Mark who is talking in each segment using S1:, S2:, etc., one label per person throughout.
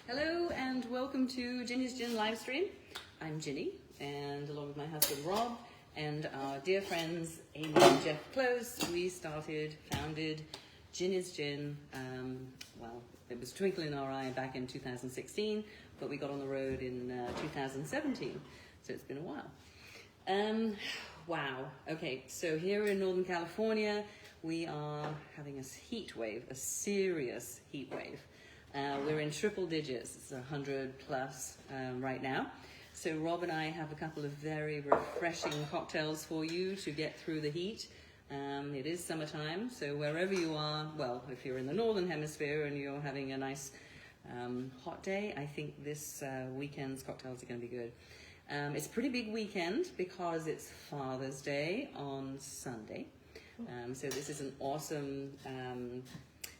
S1: Hello and welcome to Ginny's Gin Livestream. I'm Ginny, and along with my husband Rob and our dear friends Amy and Jeff Close, we founded Ginny's Gin. Well, it was twinkle in our eye back in 2016, but we got on the road in 2017, so it's been a while. Wow. Okay, so here in Northern California, we are having a heat wave, a serious heat wave. We're in triple digits, it's 100 plus right now. So Rob and I have a couple of very refreshing cocktails for you to get through the heat. It is summertime, so wherever you are, well, if you're in the Northern Hemisphere and you're having a nice hot day, I think this weekend's cocktails are going to be good. It's a pretty big weekend because it's Father's Day on Sunday. So this is an awesome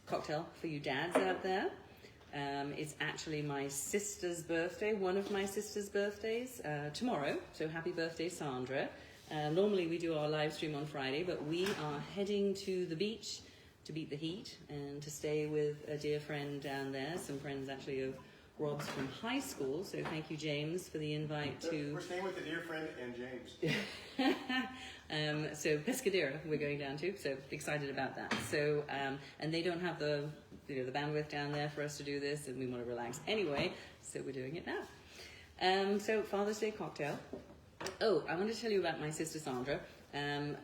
S1: cocktail for you dads out there. It's actually my sister's birthday, one of my sister's birthdays, tomorrow. So happy birthday, Sandra. Normally we do our live stream on Friday, but we are heading to the beach to beat the heat and to stay with a dear friend down there. Some friends actually of Rob's from high school. So thank you, James, for the invite to...
S2: We're staying with a dear friend and James.
S1: So Pescadero we're going down to, so excited about that. So and they don't have the bandwidth down there for us to do this, and we want to relax anyway, so we're doing it now. So Father's Day cocktail. Oh, I want to tell you about my sister Sandra. And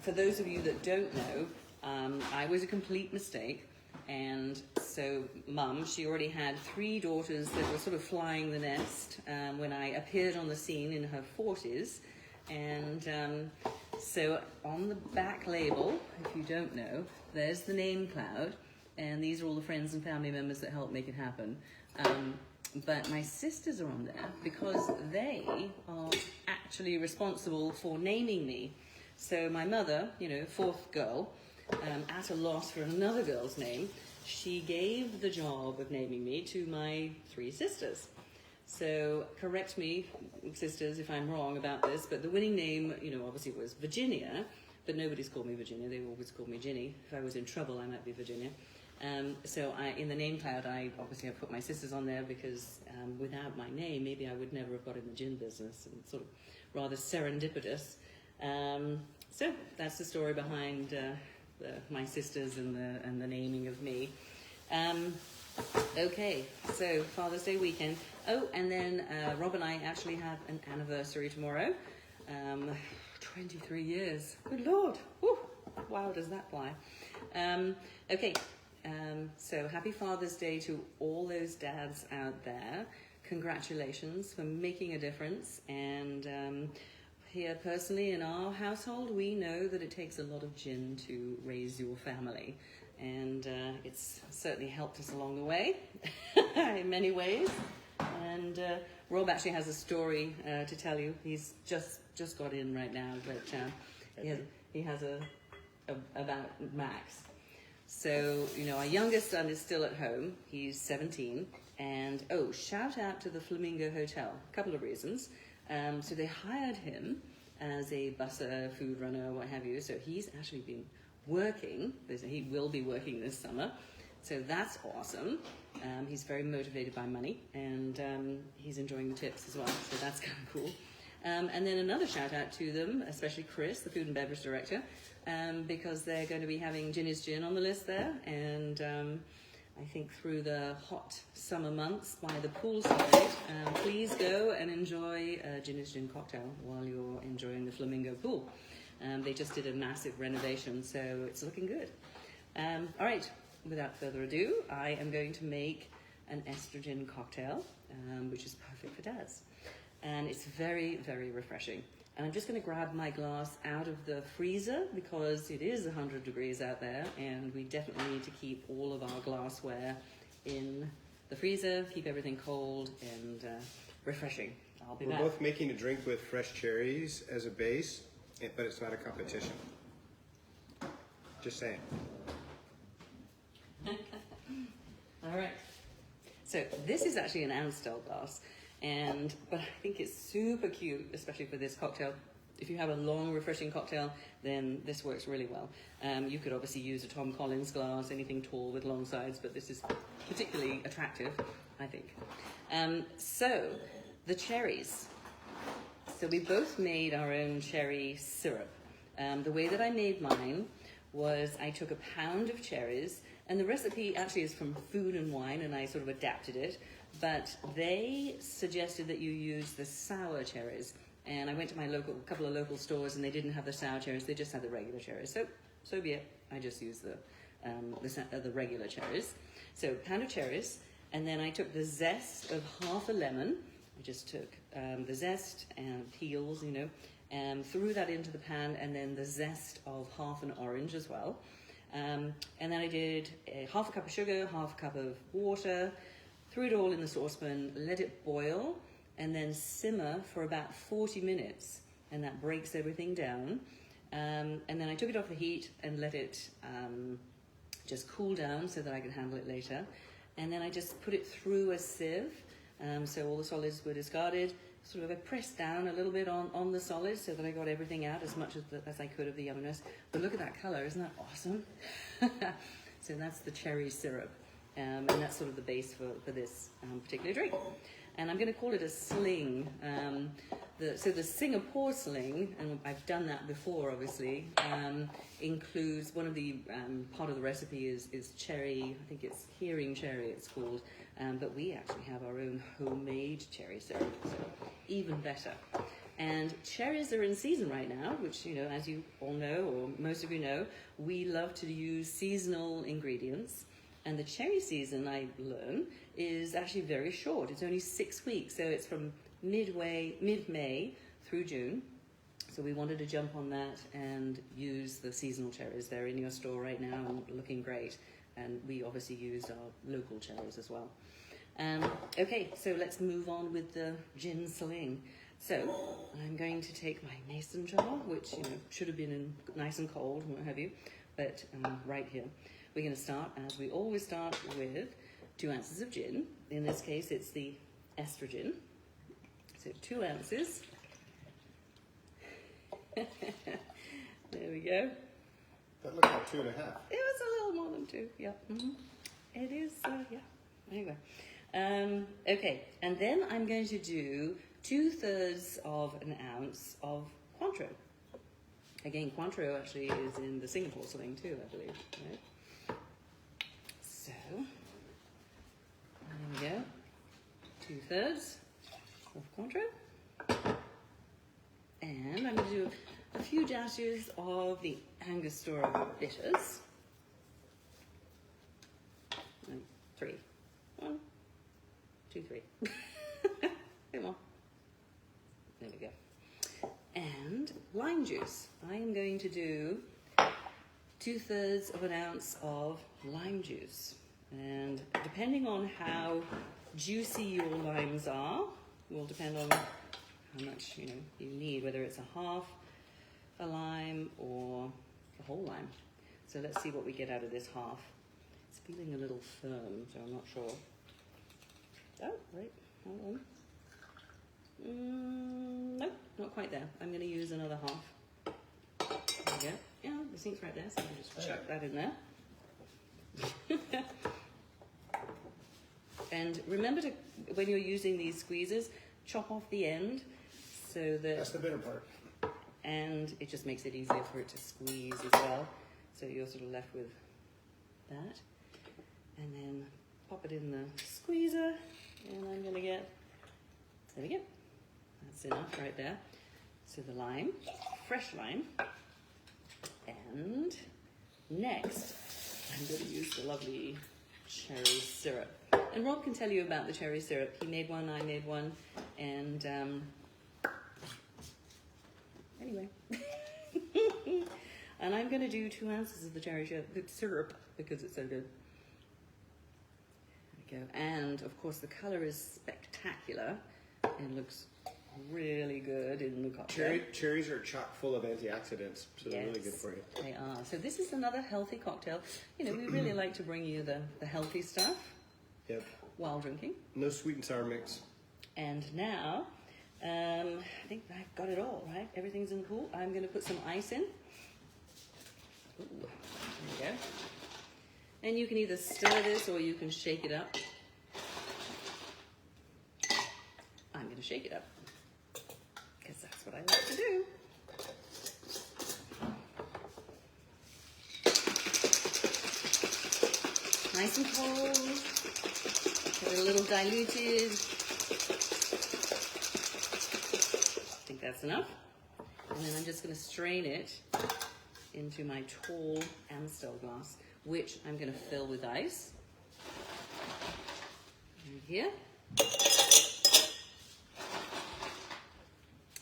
S1: for those of you that don't know, I was a complete mistake. And so Mum, she already had 3 daughters that were sort of flying the nest when I appeared on the scene in her 40s. And so on the back label, if you don't know, there's the name cloud. And these are all the friends and family members that helped make it happen. But my sisters are on there because they are actually responsible for naming me. So my mother, 4th girl, at a loss for another girl's name, she gave the job of naming me to my 3 sisters. So correct me, sisters, if I'm wrong about this, but the winning name, obviously was Virginia, but nobody's called me Virginia. They always called me Ginny. If I was in trouble, I might be Virginia. So in the name cloud, I obviously have put my sisters on there because without my name, maybe I would never have got in the gin business, and it's sort of rather serendipitous. So that's the story behind my sisters and the naming of me. Okay, so Father's Day weekend. Oh, and then Rob and I actually have an anniversary tomorrow. 23 years. Good Lord. Woo. Wow, does that fly? Okay. So happy Father's Day to all those dads out there. Congratulations for making a difference. And here personally in our household, we know that it takes a lot of gin to raise your family. And it's certainly helped us along the way in many ways. And Rob actually has a story to tell you. He's just got in right now, but he has about Max. So, our youngest son is still at home. He's 17. And, shout out to the Flamingo Hotel. A couple of reasons. So they hired him as a busser, food runner, what have you. So he's actually been working. He will be working this summer. So that's awesome. He's very motivated by money. And he's enjoying the tips as well. So that's kind of cool. And then another shout out to them, especially Chris, the food and beverage director. Because they're going to be having Ginny's Gin on the list there, and I think through the hot summer months by the poolside, please go and enjoy a Ginny's Gin cocktail while you're enjoying the Flamingo pool. They just did a massive renovation, so it's looking good. All right, without further ado, I am going to make an EstreGIN cocktail, which is perfect for dads. And it's very, very refreshing. And I'm just going to grab my glass out of the freezer because it is 100 degrees out there, and we definitely need to keep all of our glassware in the freezer, keep everything cold and refreshing. I'll be back.
S2: We're both making a drink with fresh cherries as a base, but it's not a competition. Just saying.
S1: All right. So this is actually an Amstel glass. But I think it's super cute, especially for this cocktail. if you have a long, refreshing cocktail, then this works really well. You could obviously use a Tom Collins glass, anything tall with long sides, but this is particularly attractive, I think. So, the cherries. So we both made our own cherry syrup. The way that I made mine was I took a pound of cherries, and the recipe actually is from Food and Wine, and I sort of adapted it, but they suggested that you use the sour cherries. And I went to my couple of local stores, and they didn't have the sour cherries; they just had the regular cherries. So be it. I just used the regular cherries. So pound of cherries, and then I took the zest of half a lemon. I just took the zest and peels, threw that into the pan, and then the zest of half an orange as well. And then I did half a cup of sugar, half a cup of water, threw it all in the saucepan, let it boil, and then simmer for about 40 minutes, and that breaks everything down. And then I took it off the heat and let it just cool down so that I could handle it later. And then I just put it through a sieve, so all the solids were discarded. Sort of I pressed down a little bit on the solids so that I got everything out as much as I could of the yumminess. But look at that colour, isn't that awesome? So that's the cherry syrup, and that's sort of the base for this particular drink. And I'm going to call it a sling. So the Singapore sling, and I've done that before obviously, includes one of the, part of the recipe is cherry, I think it's hearing cherry it's called, but we actually have our own homemade cherry syrup, so even better. And cherries are in season right now, which, as you all know, or most of you know, we love to use seasonal ingredients. And the cherry season, I learn, is actually very short. It's only 6 weeks, so it's from mid-May through June. So we wanted to jump on that and use the seasonal cherries. They're in your store right now and looking great. And we obviously used our local cherries as well. Okay, so let's move on with the gin sling. So I'm going to take my mason jar, which should have been in nice and cold, what have you, but right here. We're going to start, as we always start, with 2 ounces of gin. In this case, it's the EstreGIN. So 2 ounces. There we go.
S2: That looked like 2.5.
S1: It was a little more than 2, yeah. Mm-hmm. It is, yeah. Anyway. Okay, and then I'm going to do 2/3 of an ounce of Cointreau. Again, Cointreau actually is in the Singapore sling too, I believe. Right? So, there we go. 2/3 of Cointreau. And I'm going to do a few dashes of the Angostura bitters. 3. 1, 2, 3. Bit more. There we go. And lime juice. I am going to do 2/3 of an ounce of lime juice. And depending on how juicy your limes are, will depend on how much you need, whether it's a half a lime or a whole lime. So let's see what we get out of this half. It's feeling a little firm, so I'm not sure. Oh, wait, hold on. Nope, not quite there. I'm going to use another half. There we go. Yeah, the sink's right there, so I'll just chuck that in there. And remember to, when you're using these squeezers, chop off the end so that...
S2: That's the bitter part.
S1: And it just makes it easier for it to squeeze as well. So you're sort of left with that. And then pop it in the squeezer. And I'm going to get... There we go. That's enough right there. So the lime, fresh lime. And next, I'm going to use the lovely cherry syrup. And Rob can tell you about the cherry syrup. He made one, I made one, and anyway. And I'm going to do 2 ounces of the cherry syrup because it's so good. There we go. And of course the colour is spectacular. It looks really good in the cocktail.
S2: Cherries are chock full of antioxidants, so they're really good for you.
S1: They are. So this is another healthy cocktail. We really like to bring you the healthy stuff.
S2: Yep.
S1: While drinking.
S2: No sweet and sour mix.
S1: And now I think I've got it all, right? Everything's in the pool. I'm going to put some ice in. Ooh, there you go. And you can either stir this or you can shake it up. I'm going to shake it up because that's what I like to do. Nice and cold. Get it a little diluted. I think that's enough. And then I'm just going to strain it into my tall Amstel glass, which I'm going to fill with ice. Right here.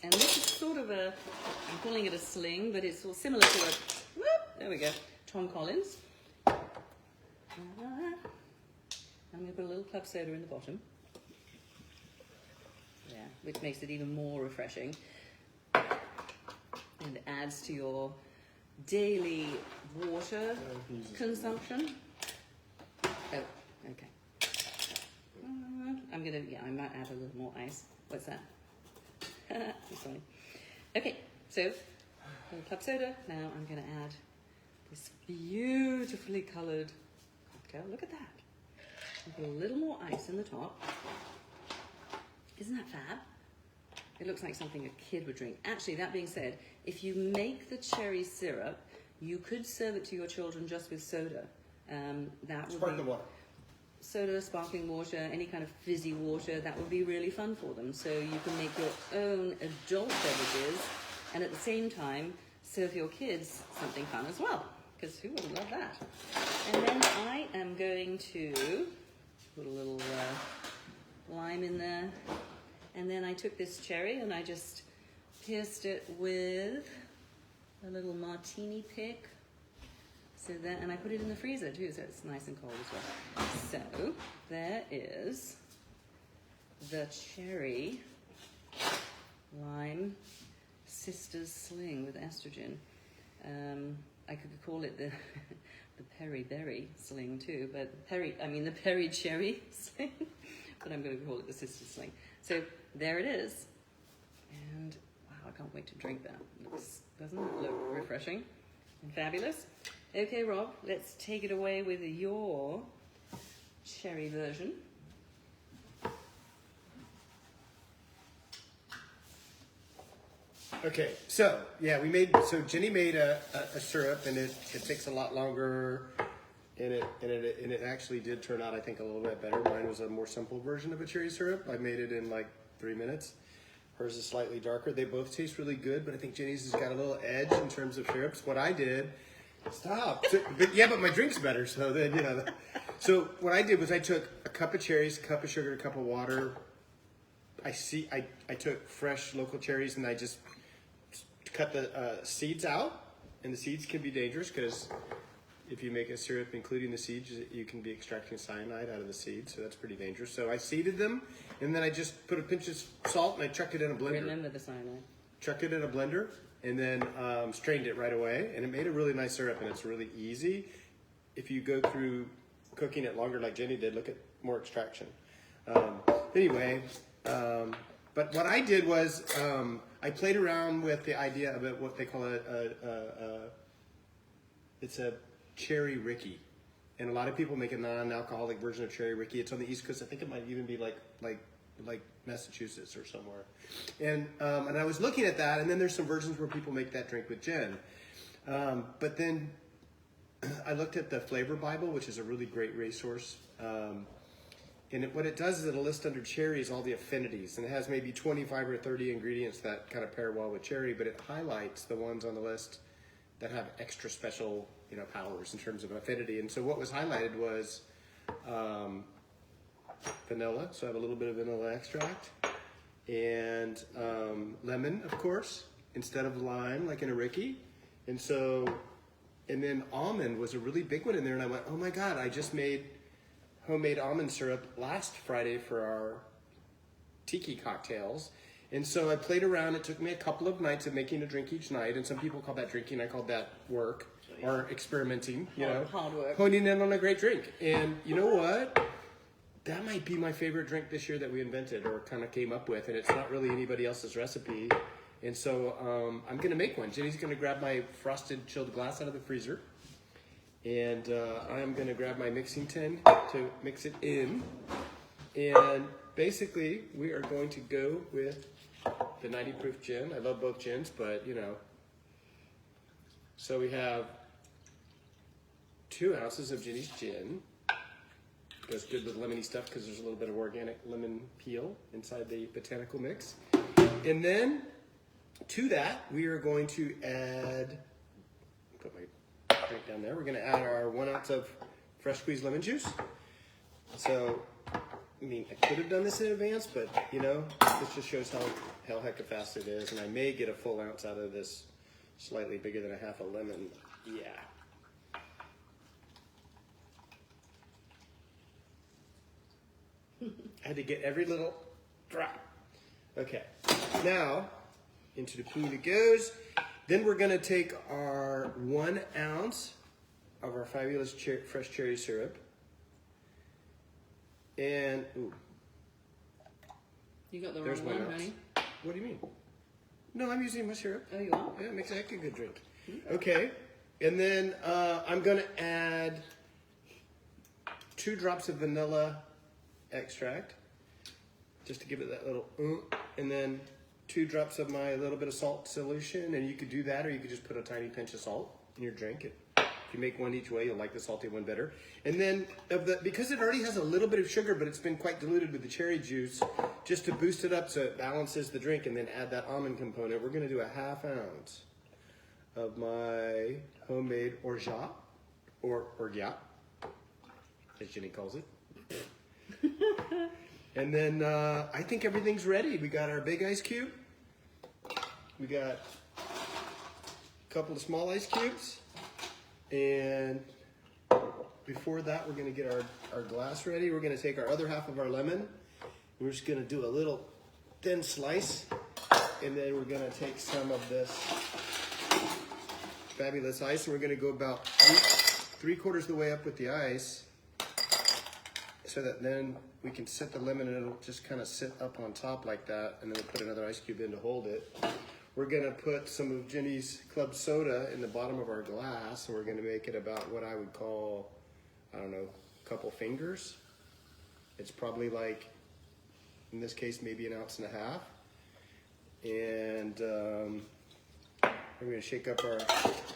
S1: And this is sort of a, I'm calling it a sling, but it's similar to a, whoop, there we go, Tom Collins. I'm going to put a little club soda in the bottom. Yeah, which makes it even more refreshing. And adds to your daily water consumption. Oh, okay. I'm going to, yeah, I might add a little more ice. What's that? That's funny. Okay, so a little club soda. Now I'm going to add this beautifully coloured cocktail. Look at that. Put a little more ice in the top. Isn't that fab? It looks like something a kid would drink. Actually, that being said, if you make the cherry syrup, you could serve it to your children just with soda. That would
S2: Sparkling water.
S1: Soda, sparkling water, any kind of fizzy water, that would be really fun for them. So you can make your own adult beverages and at the same time serve your kids something fun as well. Because who would love that? And then I am going to put a little lime in there. And then I took this cherry and I just pierced it with a little martini pick. So that, and I put it in the freezer too, so it's nice and cold as well. So there is the cherry lime sisters sling with EstreGIN. I could call it the the Peri Berry sling too, but the Peri Cherry Sling, but I'm going to call it the sister sling. So there it is, and wow, I can't wait to drink that. Doesn't it look refreshing and fabulous? Okay, Rob, let's take it away with your cherry version.
S2: Okay, so yeah, Ginny made a syrup, and it takes a lot longer, and it actually did turn out, I think, a little bit better. Mine was a more simple version of a cherry syrup. I made it in like 3 minutes. Hers is slightly darker. They both taste really good, but I think Ginny's has got a little edge in terms of syrups. What I did, but my drink's better. So then, so what I did was I took a cup of cherries, a cup of sugar, a cup of water. I took fresh local cherries and I just cut the seeds out, and the seeds can be dangerous because if you make a syrup including the seeds, you can be extracting cyanide out of the seeds, so that's pretty dangerous. So I seeded them, and then I just put a pinch of salt and I chucked it in a blender.
S1: Remember the cyanide.
S2: Chucked it in a blender, and then strained it right away, and it made a really nice syrup, and it's really easy. If you go through cooking it longer like Ginny did, look at more extraction. But what I did was I played around with the idea of what they call it's a cherry Ricky, and a lot of people make a non-alcoholic version of cherry Ricky. It's on the East Coast. I think it might even be like Massachusetts or somewhere. And I was looking at that, and then there's some versions where people make that drink with gin. But then I looked at the Flavor Bible, which is a really great resource. And what it does is it'll list under cherries all the affinities, and it has maybe 25 or 30 ingredients that kind of pair well with cherry, but it highlights the ones on the list that have extra special, powers in terms of affinity. And so what was highlighted was vanilla, so I have a little bit of vanilla extract, and lemon, of course, instead of lime, like in a Ricky. And then almond was a really big one in there, and I went, oh my God, I just made homemade almond syrup last Friday for our tiki cocktails. And so I played around. It took me a couple of nights of making a drink each night, and some people call that drinking. I called that work or experimenting,
S1: Hard work.
S2: honing in on a great drink. And you know what? that might be my favorite drink this year that we invented or kind of came up with, and it's not really anybody else's recipe. And so I'm gonna make one. Ginny's gonna grab my frosted chilled glass out of the freezer, and I'm gonna grab my mixing tin to mix it in. And basically, we are going to go with the 90 proof gin. I love both gins, but you know. So we have 2 ounces of Ginny's gin. Goes good with lemony stuff because there's a little bit of organic lemon peel inside the botanical mix. And then to that, we are going to add, put my drink down there, we're going to add our 1 ounce of fresh squeezed lemon juice. So, I mean, I could have done this in advance, but you know, this just shows how heck fast it is. And I may get a full ounce out of this slightly bigger than a half a lemon. Yeah. I had to get every little drop. Okay, now into the pool it goes. Then we're gonna take our 1 ounce of our fabulous fresh cherry syrup. And, ooh.
S1: You got the
S2: There's
S1: wrong
S2: 1
S1: one,
S2: ounce.
S1: honey.
S2: What do you mean? No, I'm using my syrup.
S1: Oh, you are?
S2: Yeah, it makes a heck of a good drink. Okay, and then I'm gonna add 2 drops of vanilla extract, just to give it that little and then 2 drops of my little bit of salt solution, and you could do that, or you could just put a tiny pinch of salt in your drink. If you make one each way, you'll like the salty one better. And then because it already has a little bit of sugar, but it's been quite diluted with the cherry juice, just to boost it up so it balances the drink, and then add that almond component, we're gonna do a 1/2 ounce of my homemade orgeat, or orgeat, as Ginny calls it. And then I think everything's ready. We got our big ice cube. We got a couple of small ice cubes. And before that, we're gonna get our glass ready. We're gonna take our other half of our lemon. We're just gonna do a little thin slice. And then we're gonna take some of this fabulous ice, and we're gonna go about 3/4 the way up with the ice, so that then we can set the lemon and it'll just kind of sit up on top like that, and then we'll put another ice cube in to hold it. We're gonna put some of Ginny's club soda in the bottom of our glass, and we're gonna make it about what I would call, I don't know, a couple fingers. It's probably like, in this case, maybe 1.5 ounces. And we're gonna shake up our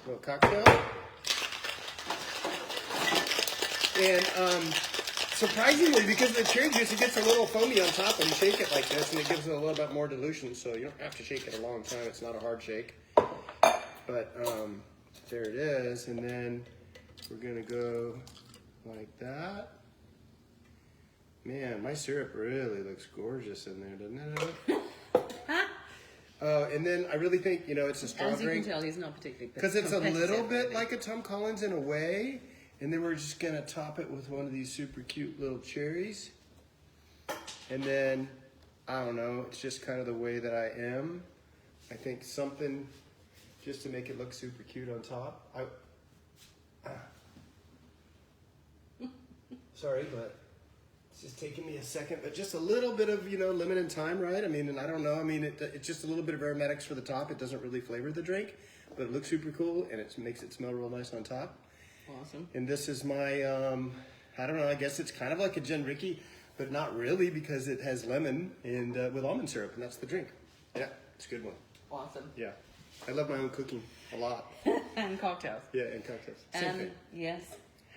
S2: little cocktail. And surprisingly, because of the cherry juice, it gets a little foamy on top when you shake it like this, and it gives it a little bit more dilution, so you don't have to shake it a long time. It's not a hard shake. But there it is, and then we're gonna go like that. Man, my syrup really looks gorgeous in there, doesn't it? And then I really think, you know, it's a strong
S1: As you
S2: drink.
S1: can tell, he's not particularly
S2: Because it's a little
S1: competitive,
S2: bit
S1: really.
S2: like a Tom Collins in a way. And then we're just gonna top it with one of these super cute little cherries. And then, I don't know, it's just kind of the way that I am. I think something just to make it look super cute on top. Sorry, but it's just taking me a second. But just a little bit of, you know, lemon and thyme, right? I mean, and I don't know. I mean, it's just a little bit of aromatics for the top. It doesn't really flavor the drink, but it looks super cool, and it makes it smell real nice on top.
S1: Awesome.
S2: And this is my, I don't know, I guess it's kind of like a Gin Ricky, but not really, because it has lemon and with almond syrup, and that's the drink. Yeah, it's a good one.
S1: Awesome.
S2: Yeah. I love my own cooking a lot.
S1: And cocktails.
S2: Yeah, and cocktails. Same
S1: And
S2: thing.
S1: yes,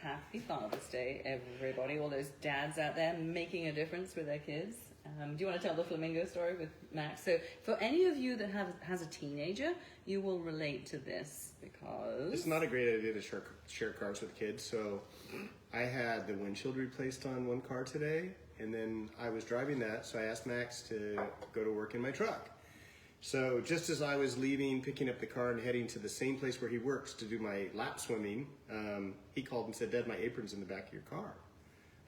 S1: happy Father's Day, everybody. All those dads out there making a difference with their kids. Do you want to tell the flamingo story with Max? So for any of you that has a teenager, you will relate to this because...
S2: It's not a great idea to share cars with kids. So I had the windshield replaced on one car today, and then I was driving that, so I asked Max to go to work in my truck. So just as I was leaving, picking up the car and heading to the same place where he works to do my lap swimming, he called and said, "Dad, my apron's in the back of your car."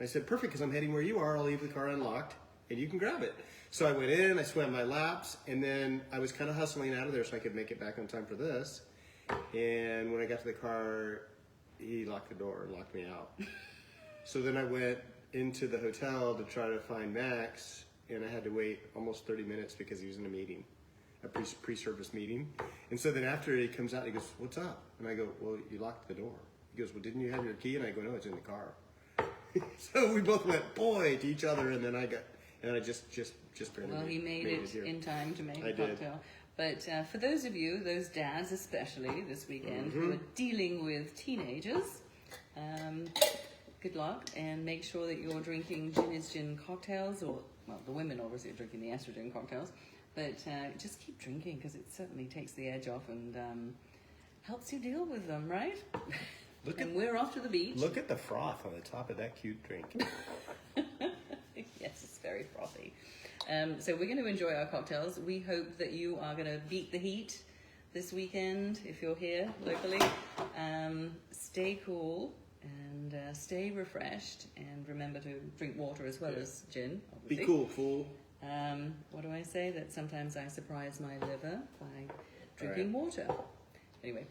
S2: And I said, "Perfect, because I'm heading where you are. I'll leave the car unlocked and you can grab it." So I went in, I swam my laps, and then I was kind of hustling out of there so I could make it back on time for this. And when I got to the car, he locked the door and locked me out. So then I went into the hotel to try to find Max, and I had to wait almost 30 minutes because he was in a meeting, a pre-service meeting. And so then after he comes out, he goes, "What's up?" And I go, "Well, you locked the door." He goes, "Well, didn't you have your key?" And I go, "No, it's in the car." So we both went, boy, to each other, and then I just barely
S1: Well, he made it
S2: here.
S1: in time to make
S2: I
S1: a
S2: did.
S1: cocktail. But for those of you, those dads especially this weekend, who are dealing with teenagers, good luck, and make sure that you're drinking EstreGIN cocktails, or, well, the women obviously are drinking the EstreGIN cocktails, but just keep drinking, because it certainly takes the edge off and helps you deal with them, right? We're off to the beach.
S2: Look at the froth on the top of that cute drink.
S1: Yes, it's very frothy. So we're going to enjoy our cocktails. We hope that you are going to beat the heat this weekend if you're here locally. Stay cool and stay refreshed, and remember to drink water as well as gin, obviously.
S2: Be cool, fool.
S1: What do I say? That sometimes I surprise my liver by drinking water. Anyway,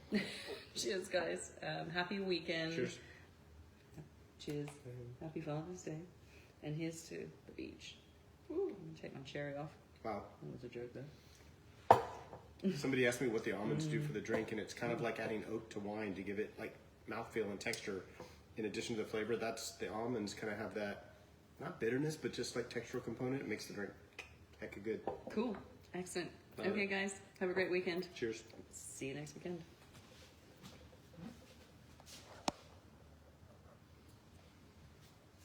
S1: cheers, guys. Happy weekend.
S2: Cheers.
S1: Cheers. Happy Father's Day. And here's to the beach. Ooh, I'm gonna take my cherry off.
S2: Wow.
S1: That was a joke there.
S2: Somebody asked me what the almonds do for the drink, and it's kind of like adding oak to wine to give it like mouthfeel and texture. In addition to the flavor, that's the almonds kind of have that, not bitterness, but just like textural component. It makes the drink hecka good.
S1: Cool. Excellent.
S2: Love
S1: Okay,
S2: it.
S1: guys. Have a great weekend.
S2: Cheers.
S1: See you next weekend.